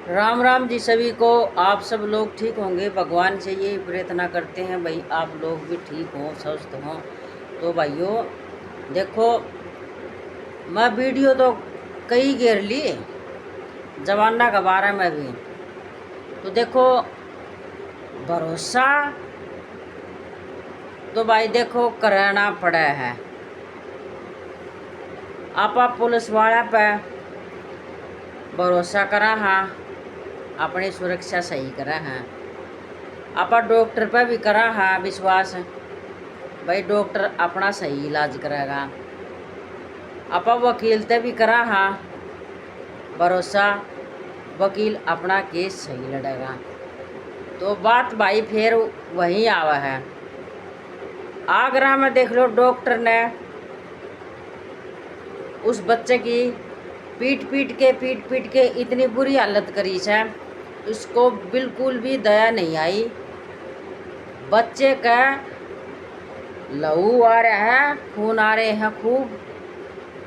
राम राम जी सभी को। आप सब लोग ठीक होंगे, भगवान से यही प्रार्थना करते हैं भाई आप लोग भी ठीक हों, स्वस्थ हों। तो भाइयों देखो, मैं वीडियो तो कई घेर ली जमाना के बारे में भी। तो देखो भरोसा तो भाई देखो करना पड़ा है। आप पुलिस वाला पे भरोसा करा हाँ, अपनी सुरक्षा सही करा हाँ। आप डॉक्टर पे भी करा हाँ विश्वास, भाई डॉक्टर अपना सही इलाज करेगा। आप वकील ते भी करा हाँ भरोसा, वकील अपना केस सही लड़ेगा। तो बात भाई फिर वहीं आवा है। आगरा में देख लो, डॉक्टर ने उस बच्चे की पीट पीट के इतनी बुरी हालत करी है, उसको बिल्कुल भी दया नहीं आई। बच्चे का लहू आ रहा है, खून आ रहे हैं खूब,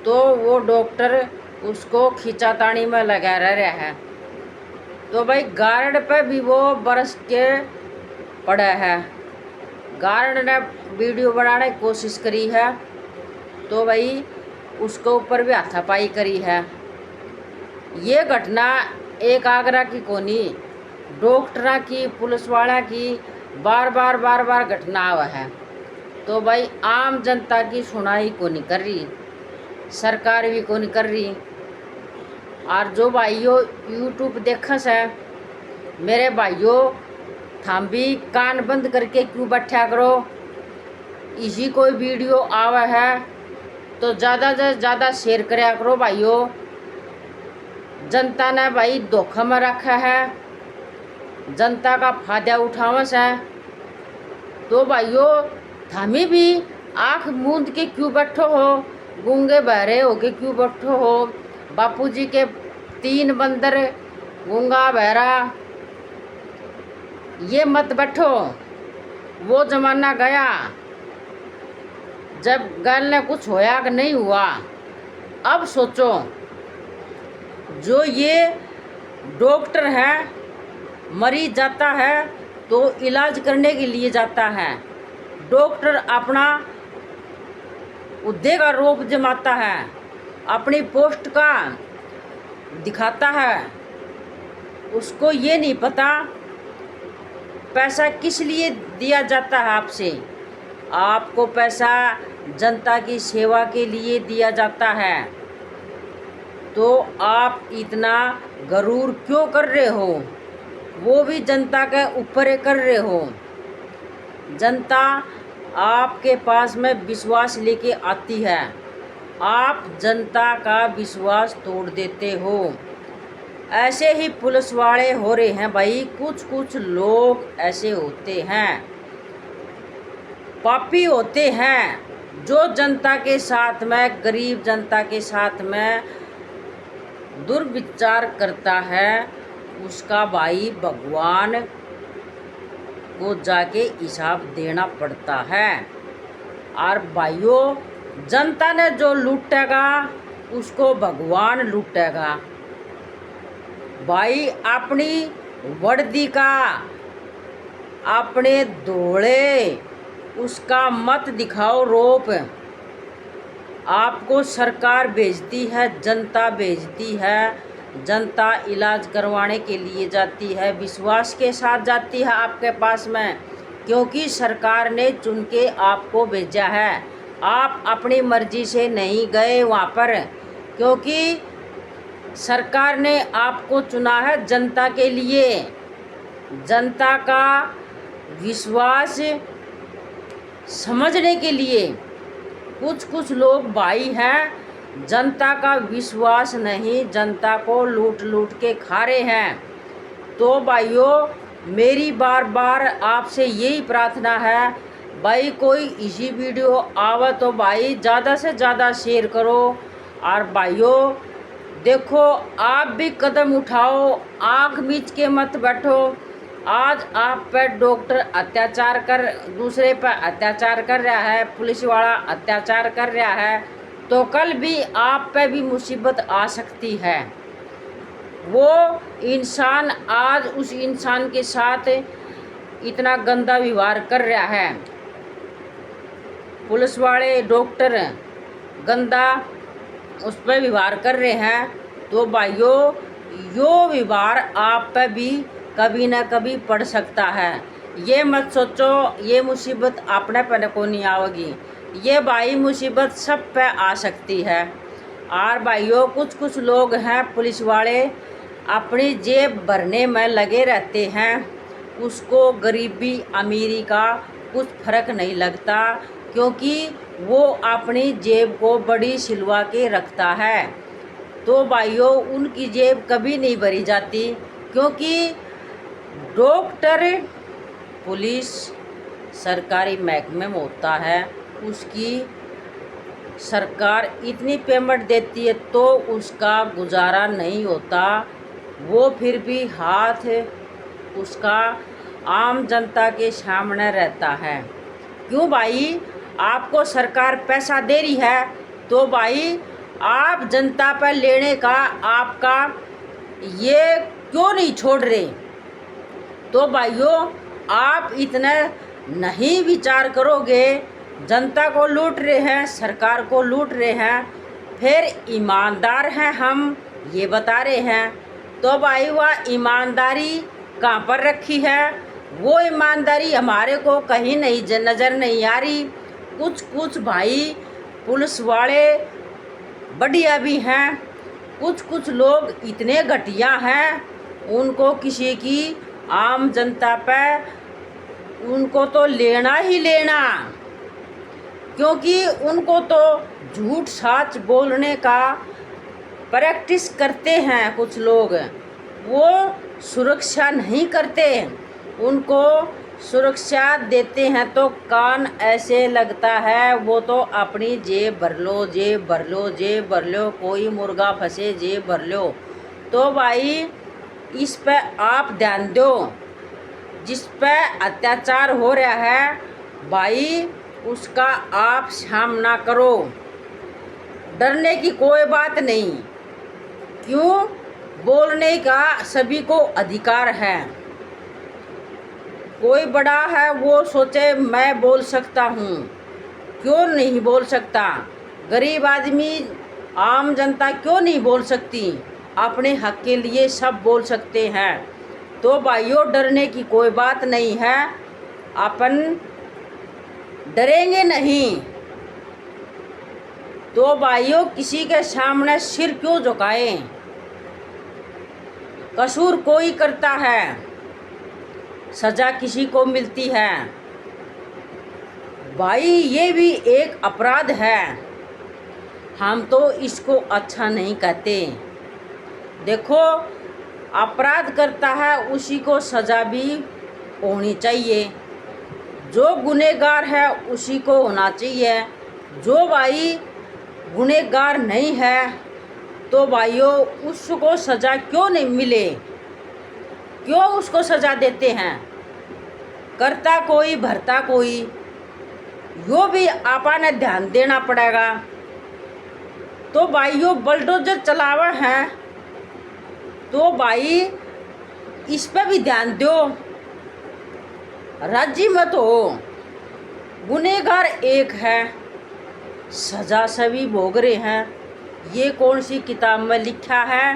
तो वो डॉक्टर उसको खींचातानी में लगा रहा है। तो भाई गार्ड पे भी वो बरस के पड़ा है। गार्ड ने वीडियो बनाने की कोशिश करी है, तो भाई उसके ऊपर भी हाथापाई करी है। ये घटना एक आगरा की कोनी, डॉक्टरा की, पुलिस वाला की बार बार घटना हुआ है। तो भाई आम जनता की सुनाई को नहीं कर रही, सरकार भी को नहीं कर रही। और जो भाइयों यूट्यूब देखा से, मेरे भाइयों थाम भी कान बंद करके क्यों बैठा करो। इसी कोई वीडियो आवा है तो ज़्यादा से ज़्यादा शेयर कराया करो भाइयों। जनता ने भाई धोखा में रखा है, जनता का फायदा उठावा से। तो भाइयों थामी भी आँख मूंद के क्यों बैठो हो, गूंगे बहरे हो के क्यों बैठो हो। बापूजी के 3 बंदर, गूंगा बहरा, ये मत बैठो। वो जमाना गया जब गल ने कुछ होया कि नहीं हुआ। अब सोचो, जो ये डॉक्टर है मरीज जाता है तो इलाज करने के लिए जाता है। डॉक्टर अपना उद्दे का रूप जमाता है, अपनी पोस्ट का दिखाता है। उसको ये नहीं पता पैसा किस लिए दिया जाता है आपसे। आपको पैसा जनता की सेवा के लिए दिया जाता है, तो आप इतना गरूर क्यों कर रहे हो, वो भी जनता के ऊपर कर रहे हो। जनता आपके पास में विश्वास लेके आती है, आप जनता का विश्वास तोड़ देते हो। ऐसे ही पुलिस वाले हो रहे हैं भाई, कुछ लोग ऐसे होते हैं, पापी होते हैं, जो जनता के साथ में, गरीब जनता के साथ में दुर्विचार करता है। उसका भाई भगवान को जाके हिसाब देना पड़ता है। और भाइयों जनता ने जो लूटेगा उसको भगवान लूटेगा। भाई अपनी वर्दी का, अपने धोले उसका मत दिखाओ रोप। आपको सरकार भेजती है, जनता भेजती है, जनता इलाज करवाने के लिए जाती है, विश्वास के साथ जाती है आपके पास में, क्योंकि सरकार ने चुन के आपको भेजा है। आप अपनी मर्जी से नहीं गए वहाँ पर, क्योंकि सरकार ने आपको चुना है जनता के लिए। जनता का विश्वास समझने के लिए कुछ लोग भाई हैं, जनता का विश्वास नहीं, जनता को लूट के खा रहे हैं। तो भाइयों मेरी बार आपसे यही प्रार्थना है, भाई कोई इसी वीडियो आवा तो भाई ज़्यादा से ज़्यादा शेयर करो। और भाइयों देखो, आप भी कदम उठाओ, आँख मीच के मत बैठो। आज आप पर डॉक्टर अत्याचार कर, दूसरे पर अत्याचार कर रहा है, पुलिस वाला अत्याचार कर रहा है, तो कल भी आप पे भी मुसीबत आ सकती है। वो इंसान आज उस इंसान के साथ इतना गंदा व्यवहार कर रहा है, पुलिस वाले डॉक्टर गंदा उस पर व्यवहार कर रहे हैं, तो भाइयों यो व्यवहार आप पे भी कभी ना कभी पड़ सकता है। ये मत सोचो ये मुसीबत अपने पे को नहीं आवेगी, ये भाई मुसीबत सब पे आ सकती है। और भाइयों कुछ लोग हैं पुलिस वाले अपनी जेब भरने में लगे रहते हैं, उसको गरीबी अमीरी का कुछ फर्क नहीं लगता, क्योंकि वो अपनी जेब को बड़ी सिलवा के रखता है। तो भाइयों उनकी जेब कभी नहीं भरी जाती, क्योंकि डॉक्टर पुलिस सरकारी महकमे में होता है, उसकी सरकार इतनी पेमेंट देती है तो उसका गुजारा नहीं होता, वो फिर भी हाथ उसका आम जनता के सामने रहता है। क्यों भाई, आपको सरकार पैसा दे रही है तो भाई आप जनता पर लेने का आपका ये क्यों नहीं छोड़ रहे। तो भाइयों आप इतना नहीं विचार करोगे, जनता को लूट रहे हैं, सरकार को लूट रहे हैं, फिर ईमानदार हैं हम ये बता रहे हैं, तो भाई वह ईमानदारी कहाँ पर रखी है? वो ईमानदारी हमारे को कहीं नहीं नज़र नहीं आ रही। कुछ भाई पुलिस वाले बढ़िया भी हैं, कुछ लोग इतने घटिया हैं, उनको किसी की आम जनता पे उनको तो लेना ही लेना, क्योंकि उनको तो झूठ सच बोलने का प्रैक्टिस करते हैं। कुछ लोग वो सुरक्षा नहीं करते, उनको सुरक्षा देते हैं तो कान ऐसे लगता है वो तो अपनी जेब भर लो, जेब भर लो, जेब भर लो, कोई मुर्गा फंसे जेब भर लो। तो भाई इस पे आप ध्यान दो, जिस पे अत्याचार हो रहा है भाई उसका आप सामना करो, डरने की कोई बात नहीं। क्यों, बोलने का सभी को अधिकार है। कोई बड़ा है वो सोचे मैं बोल सकता हूँ, क्यों नहीं बोल सकता? गरीब आदमी आम जनता क्यों नहीं बोल सकती? अपने हक के लिए सब बोल सकते हैं। तो भाइयों डरने की कोई बात नहीं है, अपन डरेंगे नहीं। तो भाइयों किसी के सामने सिर क्यों झुकाएं? कसूर कोई करता है, सजा किसी को मिलती है। भाई ये भी एक अपराध है, हम तो इसको अच्छा नहीं कहते। देखो अपराध करता है उसी को सजा भी होनी चाहिए, जो गुनहगार है उसी को होना चाहिए। जो भाई गुनहगार नहीं है तो भाइयों उसको सज़ा क्यों नहीं मिले? क्यों उसको सज़ा देते हैं? करता कोई भरता कोई, यो भी आपा ने ध्यान देना पड़ेगा। तो भाइयों बुलडोजर चलावा है तो भाई इस पे भी ध्यान दो, राजी मत हो। गुनहगार एक है, सजा सभी भोग रहे हैं, ये कौन सी किताब में लिखा है?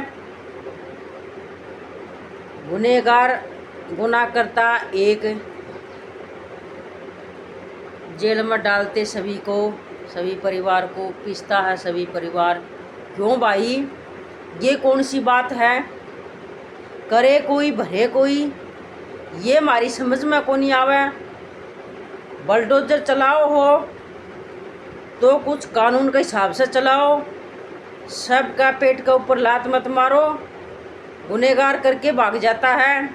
गुनहगार गुनाह करता एक, जेल में डालते सभी को, सभी परिवार को पीसता है सभी परिवार। क्यों भाई ये कौन सी बात है? करे कोई भरे कोई, ये हमारी समझ में को नहीं आवे। बुलडोजर चलाओ हो तो कुछ कानून के हिसाब से चलाओ, सबका पेट के ऊपर लात मत मारो। गुनहगार करके भाग जाता है,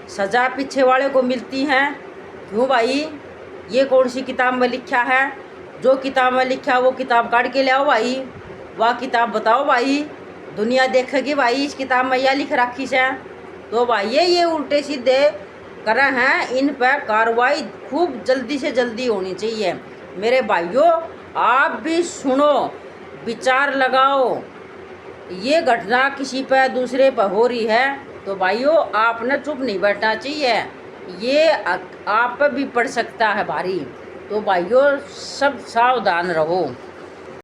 सज़ा पीछे वाले को मिलती है। क्यों भाई ये कौन सी किताब में लिखा है? जो किताब में लिखा वो किताब काट के ले आओ भाई, वह किताब बताओ भाई, दुनिया देखेगी भाई इस किताब में यह लिख रखी है। तो भाई ये उल्टे सीधे कर रहे हैं, इन पर कार्रवाई खूब जल्दी से जल्दी होनी चाहिए। मेरे भाइयों आप भी सुनो, विचार लगाओ, ये घटना किसी पर दूसरे पर हो रही है तो भाइयों आपने चुप नहीं बैठना चाहिए, ये आप पर भी पड़ सकता है भारी। तो भाइयों सब सावधान रहो।